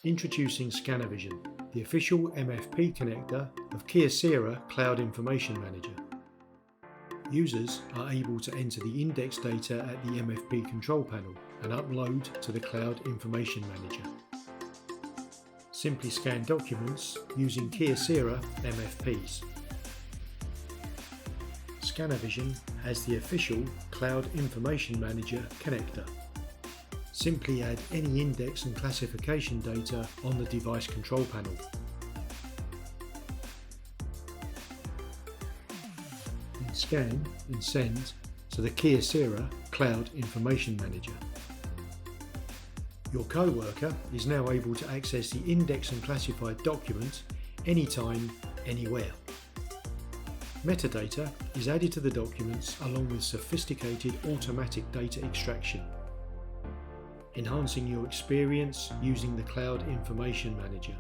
Introducing Scannervision, the official MFP connector of Kyocera Cloud Information Manager. Users are able to enter the index data at the MFP control panel and upload to the Cloud Information Manager. Simply scan documents using Kyocera MFPs. Scannervision has the official Cloud Information Manager connector. Simply add any index and classification data on the device control panel. Then scan and send to the Kyocera Cloud Information Manager. Your co-worker is now able to access the indexed and classified document anytime, anywhere. Metadata is added to the documents along with sophisticated automatic data extraction, enhancing your experience using the Cloud Information Manager.